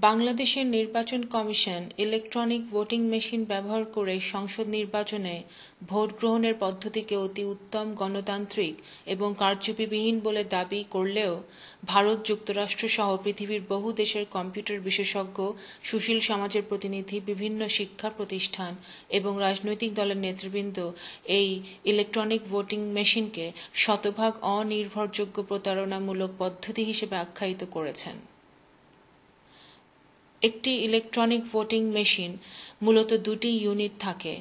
বাংলাদেশের নির্বাচন commission electronic voting machine ব্যবহার করে সংসদ নির্বাচনে ভোট গ্রহণের পদ্ধতিকে অতি উত্তম, গণতান্ত্রিক এবং কারচুপিবিহীন বলে দাবি করলেও ভারত, যুক্তরাষ্ট্র সহ পৃথিবীর বহু দেশের কম্পিউটার বিশেষজ্ঞ, সুশীল সমাজের প্রতিনিধি, বিভিন্ন শিক্ষা প্রতিষ্ঠান এবং রাজনৈতিক দলের নেতৃবৃন্দ এই ইলেকট্রনিক ভোটিং মেশিনকে শতভাগ অনির্ভরযোগ্য, প্রতারণামূলক পদ্ধতি হিসেবে আখ্যায়িত করেছেন। একটি ইলেকট্রনিক ভোটিং মেশিন মূলত দুটি ইউনিট থাকে।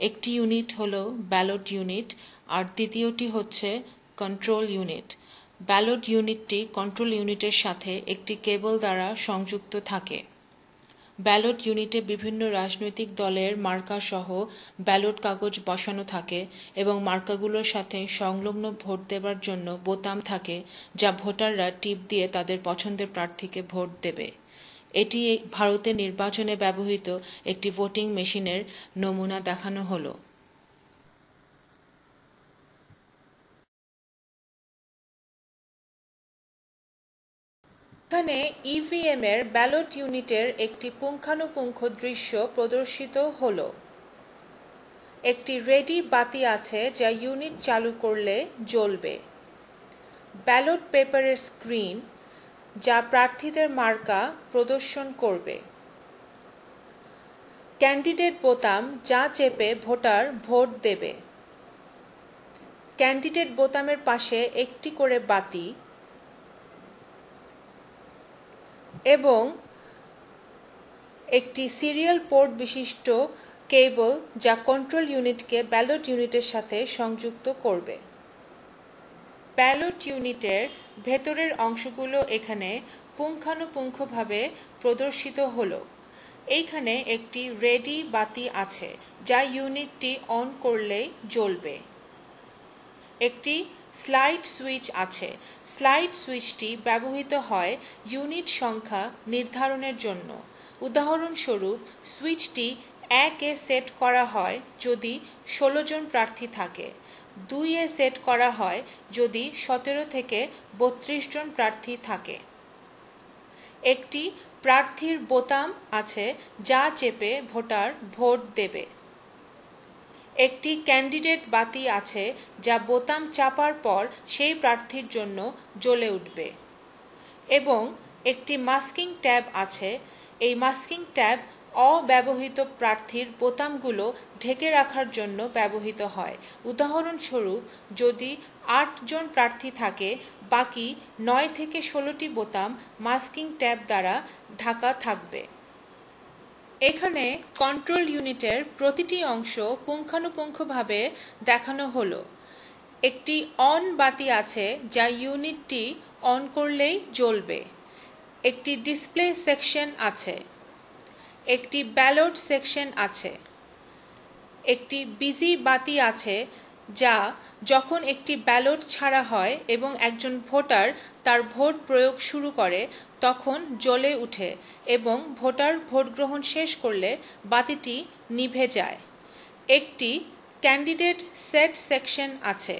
একটি ইউনিট হল ব্যালট ইউনিট আর দ্বিতীয়টি হচ্ছে কন্ট্রোল ইউনিট। ব্যালট ইউনিটটি কন্ট্রোল ইউনিটের সাথে একটি কেবল দ্বারা সংযুক্ত থাকে। ব্যালট ইউনিটে বিভিন্ন রাজনৈতিক দলের মার্কা সহ ব্যালট কাগজ বসানো থাকে এবং মার্কাগুলোর সাথে সংলগ্ন ভোট দেবার জন্য বোতাম থাকে, যা ভোটাররা টিপ দিয়ে তাদের পছন্দের প্রার্থীকে ভোট দেবে। এটি ভারতের নির্বাচনে ব্যবহৃত একটি ভোটিং মেশিনের নমুনা দেখানো হলো। এখানে ইভিএম এর ব্যালট ইউনিটের একটি পুঙ্খানুপুঙ্খ দৃশ্য প্রদর্শিত হলো। একটি রেডি বাতি আছে যা ইউনিট চালু করলে জ্বলবে। ব্যালট পেপারের স্ক্রিন যা প্রার্থীদের মার্কা প্রদর্শন করবে। ক্যান্ডিডেট বোতাম যা চেপে ভোটার ভোট দেবে। ক্যান্ডিডেট বোতামের পাশে একটি করে বাতি এবং একটি সিরিয়াল পোর্ট বিশিষ্ট কেবল যা কন্ট্রোল ইউনিটকে ব্যালট ইউনিটের সাথে সংযুক্ত করবে। ব্যালট ইউনিটের ভেতরের অংশগুলো এখানে পুঙ্খানুপুঙ্খভাবে প্রদর্শিত হলো। এইখানে একটি রেডি বাতি আছে যা ইউনিটটি অন করলেই জ্বলবে। একটি স্লাইড সুইচ আছে। স্লাইড সুইচটি ব্যবহৃত হয় ইউনিট সংখ্যা নির্ধারণের জন্য। উদাহরণস্বরূপ, সুইচটি 1-এ সেট করা হয় যদি 16 জন প্রার্থী থাকে, 2-এ সেট করা হয় যদি 17 থেকে 32 জন প্রার্থী থাকে। একটি প্রার্থীর বোতাম আছে যা চেপে ভোটার ভোট দেবে। একটি ক্যান্ডিডেট বাতি আছে যা বোতাম চাপার পর সেই প্রার্থীর জন্য জ্বলে উঠবে। এবং একটি মাস্কিং ট্যাব আছে। এই মাস্কিং ট্যাব অব্যবহৃত প্রার্থীর বোতামগুলো ঢেকে রাখার জন্য ব্যবহৃত হয়। উদাহরণস্বরূপ, যদি 8 জন প্রার্থী থাকে, বাকি 9 থেকে 16টি বোতাম মাস্কিং ট্যাব দ্বারা ঢাকা থাকবে। এখানে কন্ট্রোল ইউনিটের প্রতিটি অংশ পুঙ্খানুপুঙ্খভাবে দেখানো হলো। একটি অন বাতি আছে যা ইউনিটটি অন করলেই জ্বলবে। একটি ডিসপ্লে সেকশন আছে। একটি ব্যালট সেকশন আছে। একটি বিজি বাতি আছে যা যখন একটি ব্যালট ছাড়া হয় এবং একজন ভোটার তার ভোট প্রয়োগ শুরু করে তখন জ্বলে উঠে এবং ভোটার ভোট গ্রহণ শেষ করলে বাতিটি নিভে যায়। একটি ক্যান্ডিডেট সেট সেকশন আছে।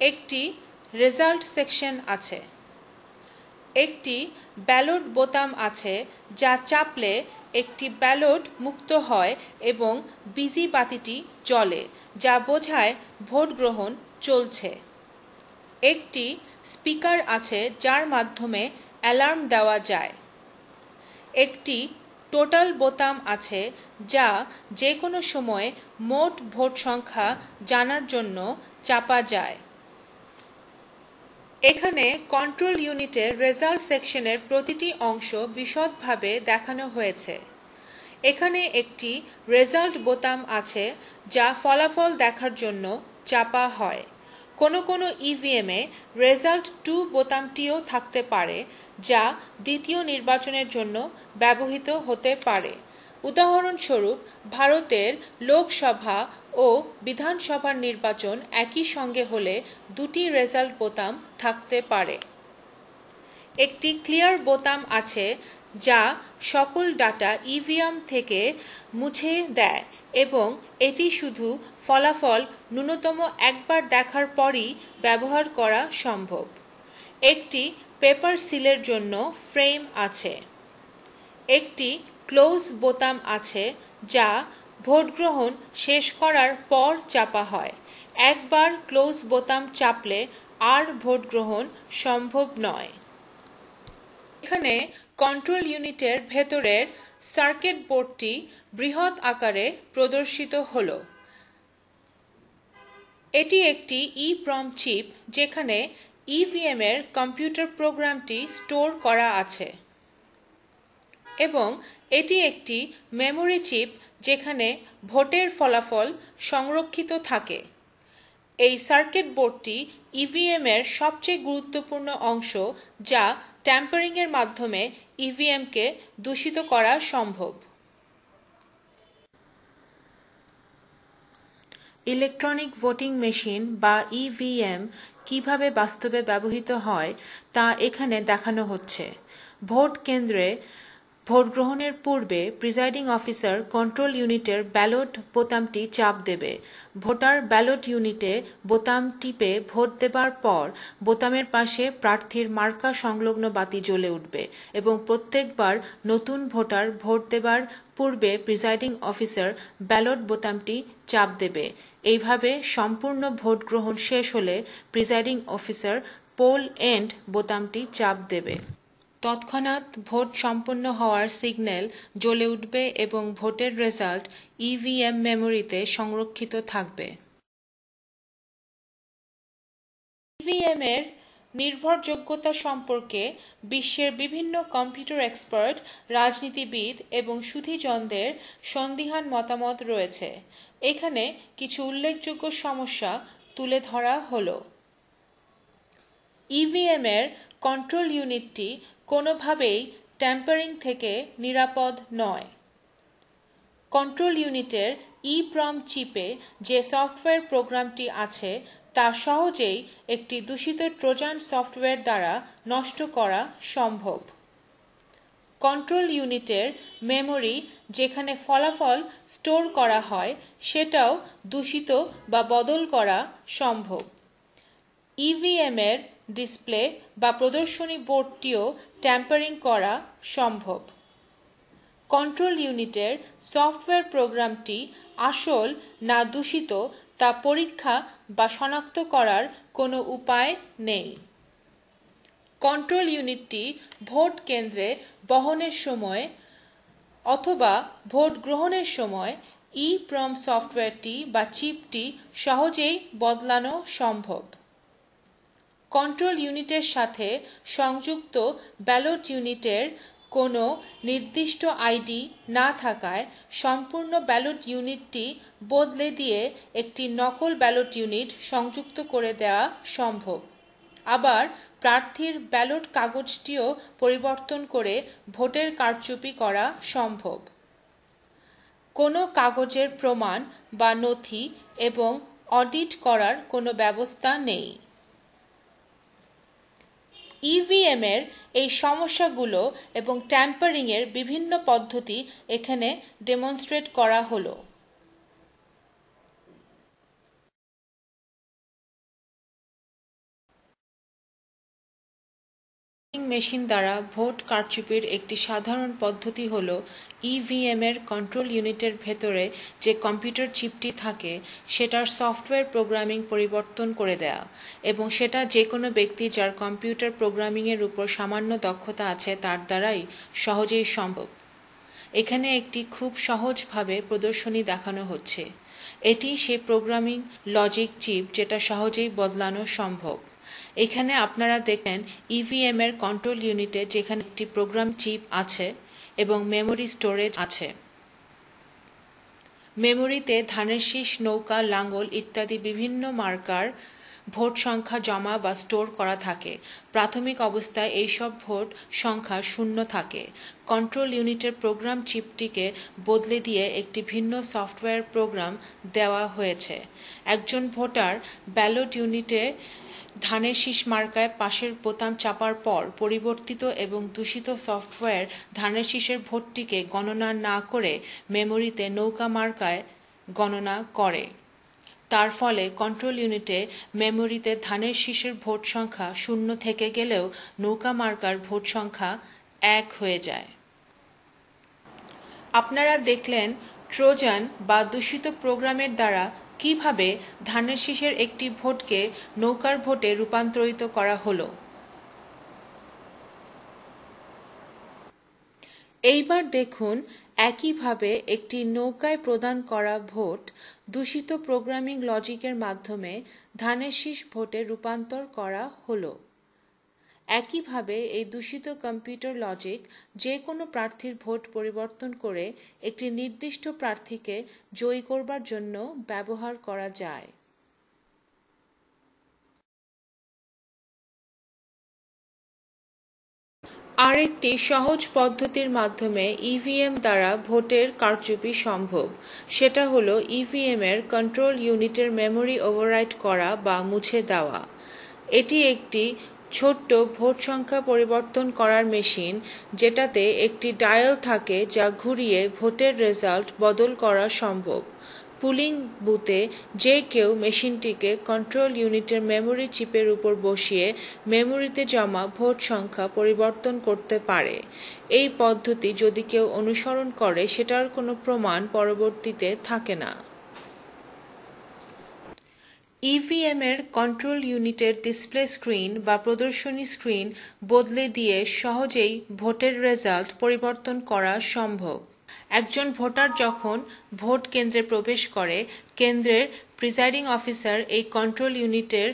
একটি রেজাল্ট সেকশন আছে। একটি ব্যালট বোতাম আছে যা চাপলে একটি ব্যালট মুক্ত হয় এবং বিজি বাতিটি জ্বলে, যা বোঝায় ভোট গ্রহণ চলছে। একটি স্পিকার আছে যার মাধ্যমে অ্যালার্ম দেওয়া যায়। একটি টোটাল বোতাম আছে যা যে কোনো সময় মোট ভোট সংখ্যা জানার জন্য চাপা যায়। এখানে কন্ট্রোল ইউনিটের রেজাল্ট সেকশনের প্রতিটি অংশ বিশদভাবে দেখানো হয়েছে। এখানে একটি রেজাল্ট বোতাম আছে যা ফলাফল দেখার জন্য চাপা হয়। কোনো কোনো ইভিএমে রেজাল্ট 2 বোতামটিও থাকতে পারে, যা দ্বিতীয় নির্বাচনের জন্য ব্যবহৃত হতে পারে। উদাহরণস্বরূপ, ভারতের লোকসভা ও বিধানসভার নির্বাচন একই সঙ্গে হলে 2টি রেজাল্ট বোতাম থাকতে পারে। একটি ক্লিয়ার বোতাম আছে যা সকল ডাটা ইভিএম থেকে মুছে দেয় এবং এটি শুধু ফলাফল ন্যূনতম একবার দেখার পরই ব্যবহার করা সম্ভব। একটি পেপার সিলের জন্য ফ্রেম আছে। একটি ক্লোজ বোতাম আছে যা ভোট গ্রহণ শেষ করার পর চাপা হয়। একবার ক্লোজ বোতাম চাপলে আর ভোট গ্রহণ সম্ভব নয়। এখানে কন্ট্রোল ইউনিটের ভেতরের সার্কিট বোর্ডটি বৃহৎ আকারে প্রদর্শিত হলো। এটি একটি ইপ্রম চিপ যেখানে ইভিএম এর কম্পিউটার প্রোগ্রামটি স্টোর করা আছে এবং এটি একটি মেমোরি চিপ যেখানে ভোটের ফলাফল সংরক্ষিত থাকে। এই সার্কিট বোর্ডটি ইভিএম এর সবচেয়ে গুরুত্বপূর্ণ অংশ যা ট্যাম্পারিং এর মাধ্যমে ইভিএমকে দূষিত করা সম্ভব। ইলেকট্রনিক ভোটিং মেশিন বা ইভিএম কিভাবে বাস্তবে ব্যবহৃত হয় তা এখানে দেখানো হচ্ছে। ভোট কেন্দ্রে ভোট গ্রহণের পূর্বে প্রিজাইডিং অফিসার কন্ট্রোল ইউনিটের ব্যালট বোতামটি চাপ দেবে। ভোটার ব্যালট ইউনিটে বোতাম টিপে ভোট দেবার পর বোতামের পাশে প্রার্থীর মার্কা সংলগ্ন বাতি জ্বলে উঠবে এবং প্রত্যেকবার নতুন ভোটার ভোট দেবার পূর্বে প্রিজাইডিং অফিসার ব্যালট বোতামটি চাপ দেবে। এইভাবে সম্পূর্ণ ভোট গ্রহণ শেষ হলে প্রিজাইডিং অফিসার পোল এন্ড বোতামটি চাপ দেবে। তৎক্ষণাৎ ভোট সম্পন্ন হওয়ার সিগন্যাল জ্বলে উঠবে এবং ভোটের রেজাল্ট ইভিএম মেমোরিতে সংরক্ষিত থাকবে। ইভিএম এর নির্ভরযোগ্যতা সম্পর্কে বিশ্বের বিভিন্ন কম্পিউটার এক্সপার্ট, রাজনীতিবিদ এবং সুধীজনদের সন্দিহান মতামত রয়েছে। এখানে কিছু উল্লেখযোগ্য সমস্যা তুলে ধরা হলো। ইভিএম এর কন্ট্রোল ইউনিটটি কোনোভাবেই ট্যাম্পারিং থেকে নিরাপদ নয়। কন্ট্রোল ইউনিটের ইপ্রম চিপে যে সফটওয়্যার প্রোগ্রামটি আছে তা সহজেই একটি দূষিত ট্রোজান সফটওয়্যার দ্বারা নষ্ট করা সম্ভব। কন্ট্রোল ইউনিটের মেমোরি যেখানে ফলাফল স্টোর করা হয় সেটাও দূষিত বা বদল করা সম্ভব। ইভিএম এর ডিসপ্লে বা প্রদর্শনী বোর্ডটিও ট্যাম্পারিং করা সম্ভব। কন্ট্রোল ইউনিটের সফটওয়্যার প্রোগ্রামটি আসল না দূষিত তা পরীক্ষা বা শনাক্ত করার কোনো উপায় নেই। কন্ট্রোল ইউনিটটি ভোট কেন্দ্রে বহনের সময় অথবা ভোট গ্রহণের সময় ইপ্রম সফটওয়্যারটি বা চিপটি সহজেই বদলানো সম্ভব। কন্ট্রোল ইউনিটের সাথে সংযুক্ত ব্যালট ইউনিটের কোনো নির্দিষ্ট আইডি না থাকায় সম্পূর্ণ ব্যালট ইউনিটটি বদলে দিয়ে একটি নকল ব্যালট ইউনিট সংযুক্ত করে দেওয়া সম্ভব। আবার প্রার্থীর ব্যালট কাগজটিও পরিবর্তন করে ভোটের কারচুপি করা সম্ভব। কোনো কাগজের প্রমাণ বা নথি এবং অডিট করার কোনো ব্যবস্থা নেই। ইভিএম এর এই সমস্যাগুলো এবং ট্যাম্পারিং এর বিভিন্ন পদ্ধতি এখানে ডেমনস্ট্রেট করা হলো। মেশিন দ্বারা ভোট কারচুপির একটি সাধারণ পদ্ধতি হল ইভিএম এর কন্ট্রোল ইউনিটের ভেতরে যে কম্পিউটার চিপটি থাকে সেটার সফটওয়্যার প্রোগ্রামিং পরিবর্তন করে দেয়া এবং সেটা যে কোনো ব্যক্তি যার কম্পিউটার প্রোগ্রামিং এর উপর সামান্য দক্ষতা আছে তার দ্বারাই সহজেই সম্ভব। এখানে একটি খুব সহজভাবে প্রদর্শনী দেখানো হচ্ছে। এটি সেই প্রোগ্রামিং লজিক চিপ যেটা সহজেই বদলানো সম্ভব। এখানে আপনারা দেখেন ইভিএম এর কন্ট্রোল ইউনিটে যেখানে একটি প্রোগ্রাম চিপ আছে এবং মেমোরি স্টোরেজ আছে। মেমোরিতে ধানের শীষ, নৌকা, লাঙ্গল ইত্যাদি বিভিন্ন মার্কার ভোট সংখ্যা জমা বা স্টোর করা থাকে। প্রাথমিক অবস্থায় এইসব ভোট সংখ্যা 0 থাকে। কন্ট্রোল ইউনিটের প্রোগ্রাম চিপটিকে বদলে দিয়ে একটি ভিন্ন সফটওয়্যার প্রোগ্রাম দেওয়া হয়েছে। একজন ভোটার ব্যালট ইউনিটে ধানের শীষ মার্কায় পাশের বোতাম চাপার পর পরিবর্তিত এবং দূষিত সফটওয়্যার ধানের শীষের ভোটটিকে গণনা না করে মেমোরিতে নৌকা মার্কায় গণনা করে। তার ফলে কন্ট্রোল ইউনিটে মেমোরিতে ধানের শীষের ভোট সংখ্যা 0 থেকে গেলেও নৌকা মার্কার ভোট সংখ্যা 1 হয়ে যায়। আপনারা দেখলেন ট্রোজান বা দূষিত প্রোগ্রামের দ্বারা কিভাবে ধানের শীষের একটি ভোটকে নৌকার ভোটে রূপান্তরিত করা হলো। এইবার দেখুন একইভাবে একটি নৌকায় প্রদান করা ভোট দূষিত প্রোগ্রামিং লজিকের মাধ্যমে ধানের শীষ ভোটে রূপান্তর করা হলো। একইভাবে এই দূষিত কম্পিউটার লজিক যে কোনো প্রার্থীর ভোট পরিবর্তন করে একটি নির্দিষ্ট প্রার্থীকে জয়ী করবার জন্য ব্যবহার করা যায়। আরেকটি সহজ পদ্ধতির মাধ্যমে ইভিএম দ্বারা ভোটের কারচুপি সম্ভব। সেটা হলো ইভিএম এর কন্ট্রোল ইউনিটের মেমোরি ওভাররাইট করা বা মুছে দেওয়া। এটি একটি ছোট্ট ভোট সংখ্যা পরিবর্তন করার মেশিন, যেটাতে একটি ডায়াল থাকে যা ঘুরিয়ে ভোটের রেজাল্ট বদল করা সম্ভব। পুলিং বুথে যে কেউ মেশিনটিকে কন্ট্রোল ইউনিটের মেমোরি চিপের উপর বসিয়ে মেমোরিতে জমা ভোট সংখ্যা পরিবর্তন করতে পারে। এই পদ্ধতি যদি কেউ অনুসরণ করে সেটার কোনো প্রমাণ পরবর্তীতে থাকে না। ইভিএম এর কন্ট্রোল ইউনিটের ডিসপ্লে স্ক্রিন বা প্রদর্শনী স্ক্রিন বদলে দিয়ে সহজেই ভোটের রেজাল্ট পরিবর্তন করা সম্ভব। একজন ভোটার যখন ভোট কেন্দ্রে প্রবেশ করে, কেন্দ্রের প্রিজাইডিং অফিসার এই কন্ট্রোল ইউনিটের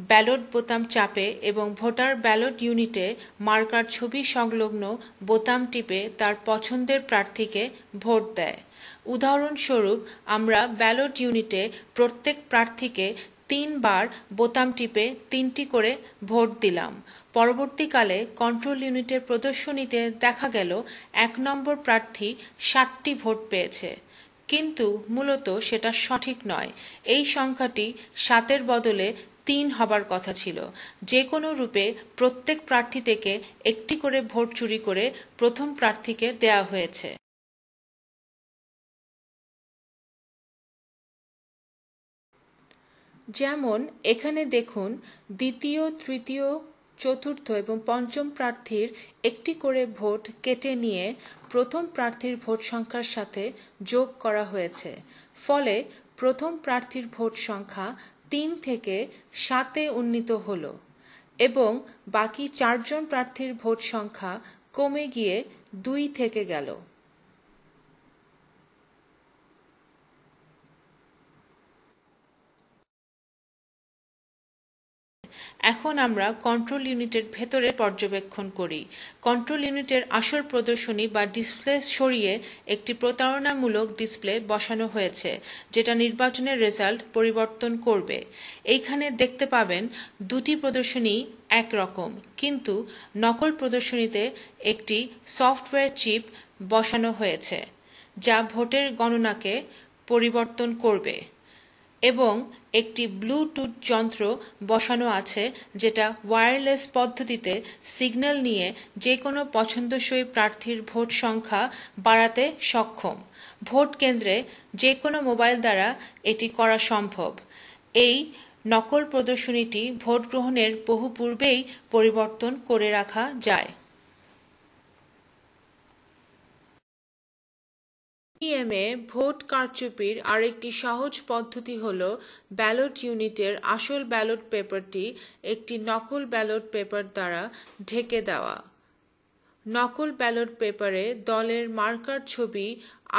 ব্যালট বোতাম চাপে এবং ভোটার ব্যালট ইউনিটে মার্কার ছবি সংলগ্ন বোতাম টিপে তার পছন্দের প্রার্থীকে ভোট দেয়। উদাহরণস্বরূপ আমরা ব্যালট ইউনিটে প্রত্যেক প্রার্থীকে 3 বার বোতাম টিপে 3টি করে ভোট দিলাম। পরবর্তীকালে কন্ট্রোল ইউনিটের প্রদর্শনীতে দেখা গেল 1 নম্বর প্রার্থী 7টি ভোট পেয়েছে, কিন্তু মূলত সেটা সঠিক নয়। এই সংখ্যাটি 7-এর বদলে 3 হবার কথা ছিল। যে কোনো রূপে প্রত্যেক প্রার্থী থেকে একটি করে ভোট চুরি করে প্রথম প্রার্থীকে দেয়া হয়েছে। যেমন এখানে দেখুন, দ্বিতীয়, তৃতীয়, চতুর্থ এবং পঞ্চম প্রার্থীর একটি করে ভোট কেটে নিয়ে প্রথম প্রার্থীর ভোট সংখ্যার সাথে যোগ করা হয়েছে। ফলে প্রথম প্রার্থীর ভোট সংখ্যা 3 থেকে 7-এ উন্নীত হল এবং বাকি 4 জন প্রার্থীর ভোট সংখ্যা কমে গিয়ে 2 থেকে গেল। এখন আমরা কন্ট্রোল ইউনিটের ভেতরে পর্যবেক্ষণ করি। কন্ট্রোল ইউনিটের আসল প্রদর্শনী বা ডিসপ্লে সরিয়ে একটি প্রতারণামূলক ডিসপ্লে বসানো হয়েছে, যেটা নির্বাচনের রেজাল্ট পরিবর্তন করবে। এইখানে দেখতে পাবেন দুটি প্রদর্শনী একরকম, কিন্তু নকল প্রদর্শনীতে একটি সফটওয়্যার চিপ বসানো হয়েছে যা ভোটের গণনাকে পরিবর্তন করবে এবং একটি ব্লুটুথ যন্ত্র বসানো আছে যেটা ওয়্যারলেস পদ্ধতিতে সিগন্যাল নিয়ে যে কোনো পছন্দসই প্রার্থীর ভোট সংখ্যা বাড়াতে সক্ষম। ভোট কেন্দ্রে যে কোনো মোবাইল দ্বারা এটি করা সম্ভব। এই নকল প্রদর্শনীটি ভোট গ্রহণের বহু পূর্বেই পরিবর্তন করে রাখা যায়। ইভিএমে ভোট কারচুপির আরেকটি সহজ পদ্ধতি হল ব্যালট ইউনিটের আসল ব্যালট পেপারটি একটি নকল ব্যালট পেপার দ্বারা ঢেকে দেওয়া। নকল ব্যালট পেপারে দলের মার্কার ছবি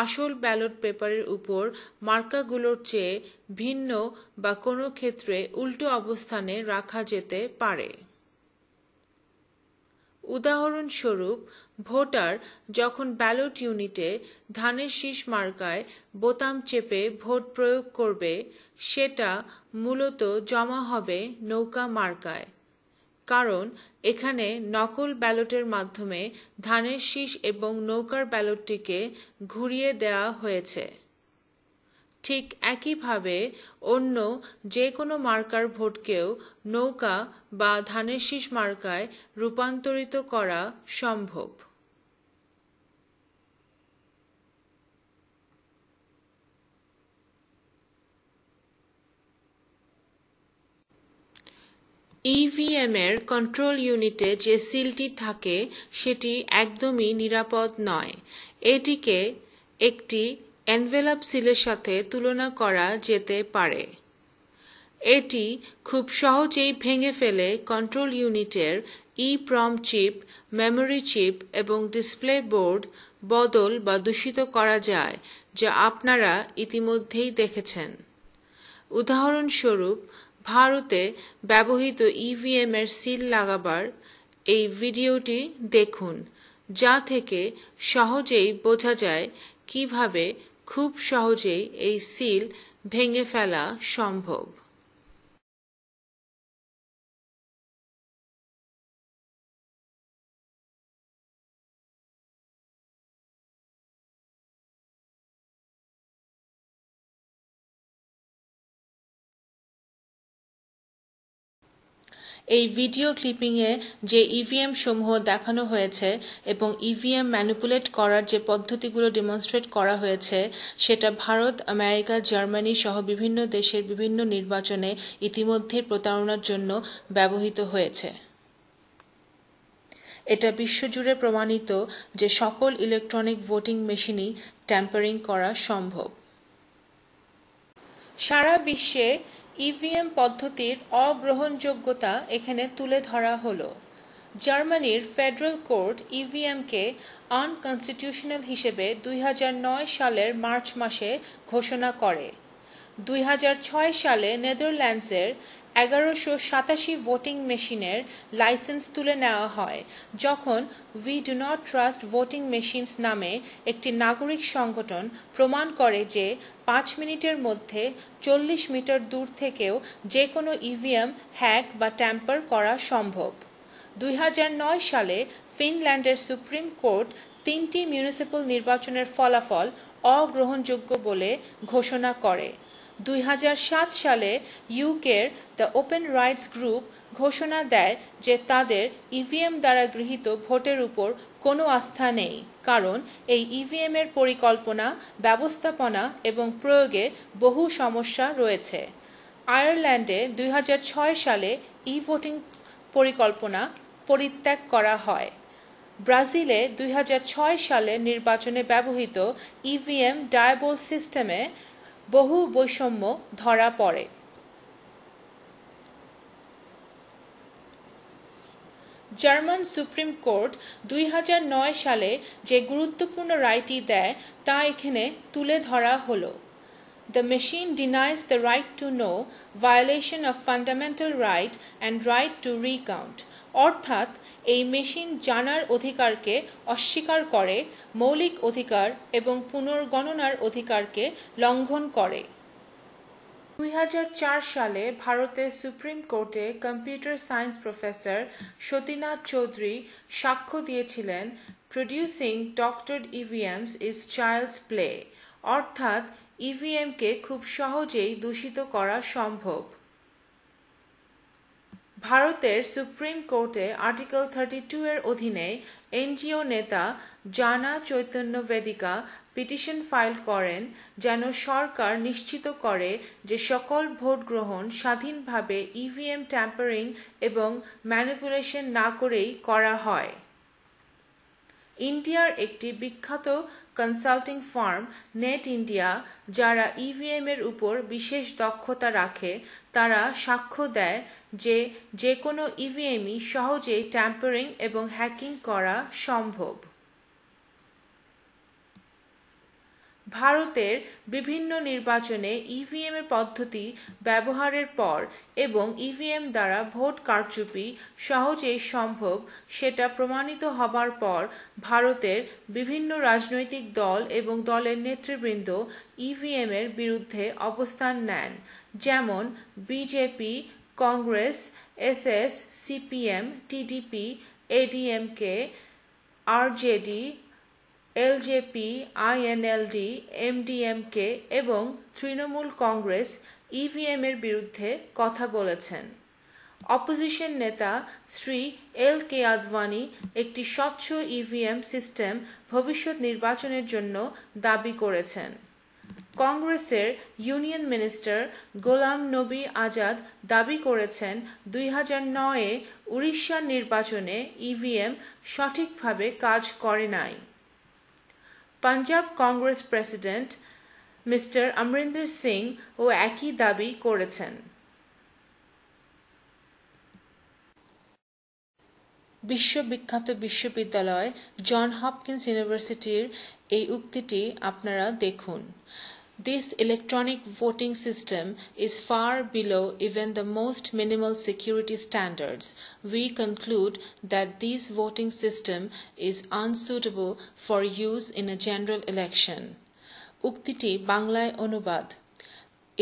আসল ব্যালট পেপারের উপর মার্কাগুলোর চেয়ে ভিন্ন বা কোনো ক্ষেত্রে উল্টো অবস্থানে রাখা যেতে পারে। উদাহরণস্বরূপ, ভোটার যখন ব্যালট ইউনিটে ধানের শীষ মার্কায় বোতাম চেপে ভোট প্রয়োগ করবে, সেটা মূলত জমা হবে নৌকা মার্কায়, কারণ এখানে নকল ব্যালটের মাধ্যমে ধানের শীষ এবং নৌকার ব্যালটটিকে ঘুরিয়ে দেওয়া হয়েছে। ঠিক একইভাবে অন্য যে কোনো মার্কার ভোটকেও নৌকা বা ধানের শীষ মার্কায় রূপান্তরিত করা সম্ভব। ইভিএম এর কন্ট্রোল ইউনিটে যে সিলটি থাকে সেটি একদমই নিরাপদ নয়। এটিকে একটি এনভেলাপ সিলের সাথে তুলনা করা যেতে পারে। এটি খুব সহজেই ভেঙে ফেলে কন্ট্রোল ইউনিটের EEPROM চিপ, মেমোরি চিপ এবং ডিসপ্লে বোর্ড বদল বা দূষিত করা যায়, যা আপনারা ইতিমধ্যেই দেখেছেন। উদাহরণস্বরূপ, ভারতে ব্যবহৃত EVM এর সিল লাগাবার এই ভিডিওটি দেখুন, যা থেকে সহজেই বোঝা যায় কিভাবে খুব সহজেই এই সিল ভেঙে ফেলা সম্ভব। এই ভিডিও ক্লিপিংয়ে যে ইভিএম সমূহ দেখানো হয়েছে এবং ইভিএম ম্যানিপুলেট করার যে পদ্ধতিগুলো ডেমনস্ট্রেট করা হয়েছে, সেটা ভারত, আমেরিকা, জার্মানি সহ বিভিন্ন দেশের বিভিন্ন নির্বাচনে ইতিমধ্যে প্রতারণার জন্য ব্যবহৃত হয়েছে। এটা বিশ্বজুড়ে প্রমাণিত যে সকল ইলেকট্রনিক ভোটিং মেশিনই ট্যাম্পারিং করা সম্ভব। সারা বিশ্বে ইভিএম পদ্ধতির অগ্রহণযোগ্যতা এখানে তুলে ধরা হলো। জার্মানির ফেডারেল কোর্ট ইভিএমকে আনকনস্টিটিউশনাল হিসেবে 2009 সালের মার্চ মাসে ঘোষণা করে। 2006 সালে নেদারল্যান্ডসের 1187 ভোটিং মেশিনের লাইসেন্স তুলে নেওয়া হয়, যখন we do not trust voting machines নামে একটি নাগরিক সংগঠন প্রমাণ করে যে 5 মিনিটের মধ্যে 40 মিটার দূর থেকেও যে কোনো ইভিএম হ্যাক বা ট্যাম্পার করা সম্ভব। 2009 সালে ফিনল্যান্ডের সুপ্রিম কোর্ট 3টি মিউনিসিপ্যাল নির্বাচনের ফলাফল অগ্রহণযোগ্য বলে ঘোষণা করে। 2007 সালে ইউকের দ্য ওপেন রাইটস গ্রুপ ঘোষণা দেয় যে তাদের ইভিএম দ্বারা গৃহীত ভোটের উপর কোনো আস্থা নেই, কারণ এই ইভিএম এর পরিকল্পনা, ব্যবস্থাপনা এবং প্রয়োগে বহু সমস্যা রয়েছে। আয়ারল্যান্ডে 2006 সালে ই-ভোটিং পরিকল্পনা পরিত্যাগ করা হয়। ব্রাজিলে 2006 সালে নির্বাচনে ব্যবহৃত ইভিএম ডায়াবল সিস্টেমে বহু বৈষম্য ধরা পড়ে। জার্মান সুপ্রিম কোর্ট 2009 সালে যে গুরুত্বপূর্ণ রায়টি দেয় তা এখানে তুলে ধরা হলো। The machine denies the right to know, violation of fundamental right and right to recount. অর্থাৎ এই মেশিন জানার অধিকারকে অস্বীকার করে, মৌলিক অধিকার এবং পুনর্গণনার অধিকারকে লঙ্ঘন করে। 2004 সালে ভারতের সুপ্রিম কোর্টে computer science professor Satinath Chowdhury সাক্ষ্য দিয়েছিলেন, producing ডক্টরড EVMs is child's play, অর্থাৎ ইভিএমকে খুব সহজেই দূষিত করা সম্ভব। ভারতের সুপ্রিম কোর্টে আর্টিকেল 32 এর অধীনে এনজিও নেতা জানা চৈতন্য বেদিকা পিটিশন ফাইল করেন যেন সরকার নিশ্চিত করে যে সকল ভোট গ্রহণ স্বাধীনভাবে ইভিএম ট্যাম্পারিং এবং ম্যানিপুলেশন না করেই করা হয়। ইন্ডিয়ার একটি বিখ্যাত কনসাল্টিং ফার্ম নেট ইন্ডিয়া, যারা ইভিএম এর উপর বিশেষ দক্ষতা রাখে, তারা সাক্ষ্য দেয় যে যে কোনো ইভিএমই সহজেই ট্যাম্পারিং এবং হ্যাকিং করা সম্ভব। ভারতের বিভিন্ন নির্বাচনে ইভিএম এর পদ্ধতি ব্যবহারের পর এবং ইভিএম দ্বারা ভোট কারচুপি সহজেই সম্ভব সেটা প্রমাণিত হবার পর ভারতের বিভিন্ন রাজনৈতিক দল এবং দলের নেতৃবৃন্দ ইভিএম এর বিরুদ্ধে অবস্থান নেন, যেমন BJP, Congress, SS, CPM, TDP, ADMK, RJD, LJP, INLD, MDMK এবং তৃণমূল কংগ্রেস ইভিএম এর বিরুদ্ধে কথা বলেছেন। অপোজিশন নেতা শ্রী এল কে আদভানি একটি স্বচ্ছ ইভিএম সিস্টেম ভবিষ্যৎ নির্বাচনের জন্য দাবি করেছেন। কংগ্রেসের ইউনিয়ন মিনিস্টার গোলাম নবী আজাদ দাবি করেছেন 2009-এ উড়িষ্যার নির্বাচনে ইভিএম সঠিকভাবে কাজ করে নাই। পাঞ্জাব কংগ্রেস প্রেসিডেন্ট মিস্টার অমরিন্দর সিং ও একই দাবি করেছেন। বিশ্ববিখ্যাত বিশ্ববিদ্যালয় জন হপকিন্স ইউনিভার্সিটির এই উক্তিটি আপনারা দেখুন। This electronic voting system is far below even the most minimal security standards. We conclude that this voting system is unsuitable for use in a general election. উক্তিটি বাংলায় অনুবাদ: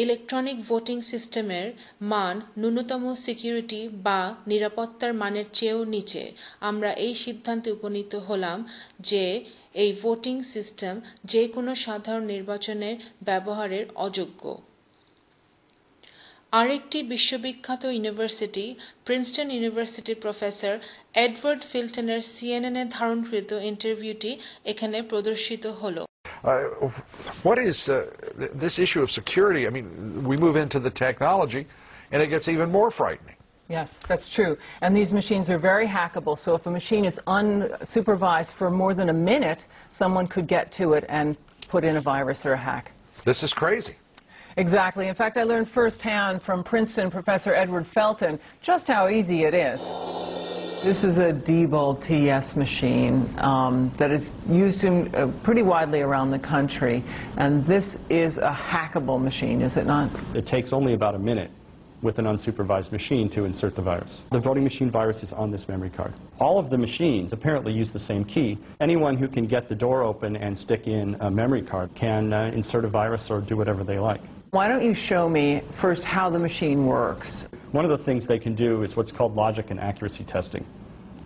ইলেকট্রনিক ভোটিং সিস্টেমের মান ন্যূনতম সিকিউরিটি বা নিরাপত্তার মানের চেয়েও নিচে। আমরা এই সিদ্ধান্তে উপনীত হলাম যে এই ভোটিং সিস্টেম যে কোনো সাধারণ নির্বাচনে ব্যবহারের অযোগ্য। আরেকটি বিশ্ববিখ্যাত ইউনিভার্সিটি প্রিন্সটন ইউনিভার্সিটির প্রফেসর এডওয়ার্ড ফিল্টনের সিএনএন-এ ধারণকৃত ইন্টারভিউটি এখানে প্রদর্শিত হলো। What is this issue of security? I mean, we move into the technology, and it gets even more frightening. Yes, that's true. And these machines are very hackable. So if a machine is unsupervised for more than a minute, someone could get to it and put in a virus or a hack. This is crazy. Exactly. In fact, I learned firsthand from Princeton Professor Edward Felton just how easy it is. This is a Diebold TS machine that is used pretty widely around the country, and this is a hackable machine, is it not? It takes only about a minute with an unsupervised machine to insert the virus. The voting machine virus is on this memory card. All of the machines apparently use the same key. Anyone who can get the door open and stick in a memory card can insert a virus or do whatever they like. Why don't you show me first how the machine works? One of the things they can do is what's called logic and accuracy testing,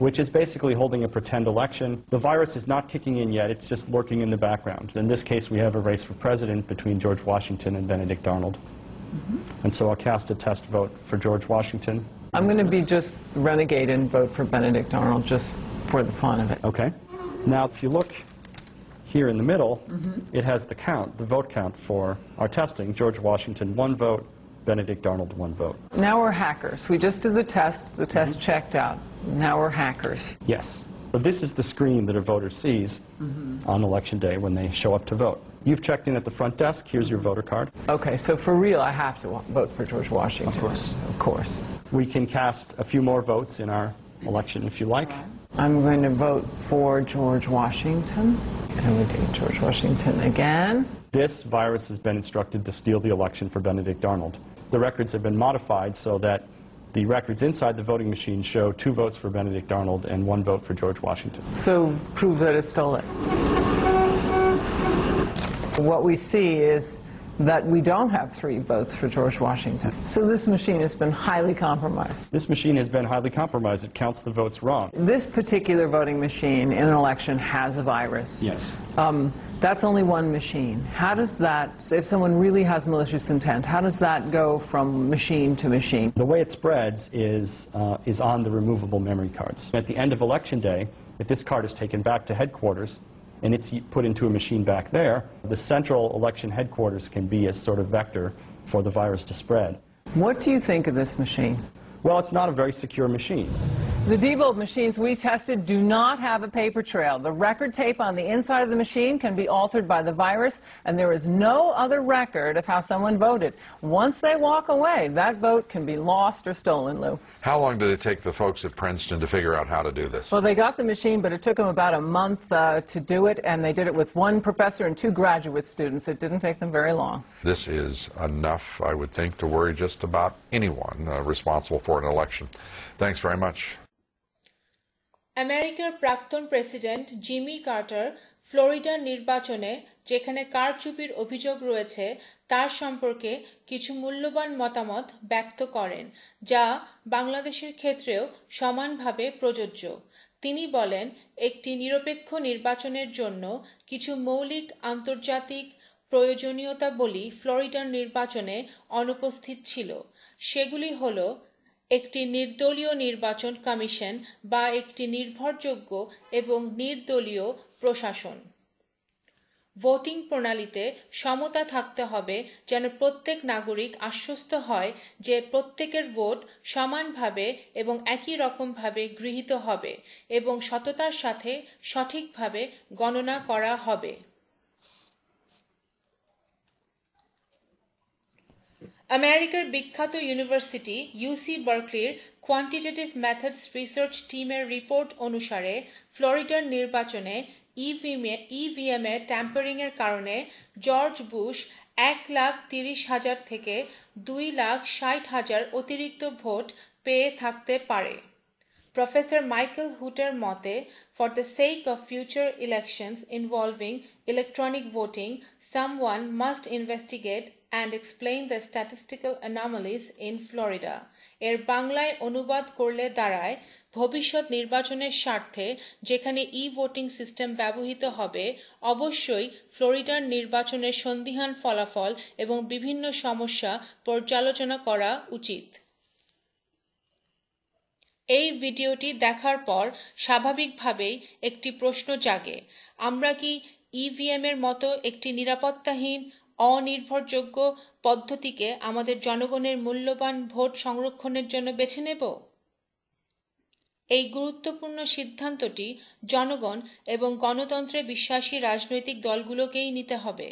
which is basically holding a pretend election. The virus is not kicking in yet, it's just lurking in the background. In this case, we have a race for president between George Washington and Benedict Arnold. And so I'll cast a test vote for George Washington. I'm going to be just renegade and vote for Benedict Arnold just for the fun of it. Okay. Now, if you look here in the middle, it has the count, the vote count for our testing. George Washington, 1 vote. Benedict Arnold, 1 vote. Now we're hackers. We just did the test checked out. Now we're hackers. Yes. So this is the screen that a voter sees on election day when they show up to vote. You've checked in at the front desk. Here's your voter card. Okay, so for real, I have to vote for George Washington. Of course. Of course. We can cast a few more votes in our election if you like. I'm going to vote for George Washington. And we do George Washington again. This virus has been instructed to steal the election for Benedict Arnold. The records have been modified so that the records inside the voting machine show 2 votes for Benedict Arnold and 1 vote for George Washington. So prove that it stole it. What we see is that we don't have 3 votes for George Washington. So this machine has been highly compromised. This machine has been highly compromised. It counts the votes wrong. This particular voting machine in an election has a virus. Yes. That's only 1 machine. How does that, if someone really has malicious intent, how does that go from machine to machine? The way it spreads is on the removable memory cards. At the end of election day, if this card is taken back to headquarters and it's put into a machine back there, the central election headquarters can be a sort of vector for the virus to spread. What do you think of this machine? Well, it's not a very secure machine. The Diebold machines we tested do not have a paper trail. The record tape on the inside of the machine can be altered by the virus, and there is no other record of how someone voted. Once they walk away, that vote can be lost or stolen, Lou. How long did it take the folks at Princeton to figure out how to do this? Well, they got the machine, but it took them about a month to do it, and they did it with 1 professor and 2 graduate students. It didn't take them very long. This is enough, I would think, to worry just about anyone responsible for an election. Thanks very much. আমেরিকার প্রাক্তন president Jimmy Carter ফ্লোরিডার নির্বাচনে যেখানে কারচুপির অভিযোগ রয়েছে তার সম্পর্কে কিছু মূল্যবান মতামত ব্যক্ত করেন, যা বাংলাদেশের ক্ষেত্রেও সমানভাবে প্রযোজ্য। তিনি বলেন, একটি নিরপেক্ষ নির্বাচনের জন্য কিছু মৌলিক আন্তর্জাতিক প্রয়োজনীয়তাবলী ফ্লোরিডার নির্বাচনে অনুপস্থিত ছিল। সেগুলি হল একটি নির্দলীয় নির্বাচন কমিশন বা একটি নির্ভরযোগ্য এবং নির্দলীয় প্রশাসন। ভোটিং প্রণালীতে সমতা থাকতে হবে যেন প্রত্যেক নাগরিক আশ্বস্ত হয় যে প্রত্যেকের ভোট সমানভাবে এবং একই রকমভাবে গৃহীত হবে এবং সততার সাথে সঠিকভাবে গণনা করা হবে। আমেরিকার বিখ্যাত ইউনিভার্সিটি ইউসি বার্কলির কোয়ান্টিটেটিভ মেথডস রিসার্চ টিমের রিপোর্ট অনুসারে ফ্লোরিডার নির্বাচনে ইভিএমে ট্যাম্পারিংয়ের কারণে জর্জ বুশ 1,30,000 থেকে 2,60,000 অতিরিক্ত ভোট পেয়ে থাকতে পারে। প্রফেসর মাইকেল হুটের মতে, for the sake of future elections involving electronic voting, someone must investigate and explain the statistical anomalies in Florida. এর বাংলায় অনুবাদ করলে দাঁড়ায়, ভবিষ্যৎ নির্বাচনের স্বার্থে যেখানে ভোটিং সিস্টেম ব্যবহৃত হবে, অবশ্যই ফ্লোরিডার নির্বাচনের সন্দিহান ফলাফল এবং বিভিন্ন সমস্যা পর্যালোচনা করা উচিত। এই ভিডিওটি দেখার পর স্বাভাবিকভাবেই একটি প্রশ্ন জাগে, আমরা কি ইভিএমের মতো একটি নিরাপত্তাহীন, অনির্ভরযোগ্য পদ্ধতিকে আমাদের জনগণের মূল্যবান ভোট সংরক্ষণের জন্য বেছে নেব? এই গুরুত্বপূর্ণ সিদ্ধান্তটি জনগণ এবং গণতন্ত্রে বিশ্বাসী রাজনৈতিক দলগুলোকেই নিতে হবে।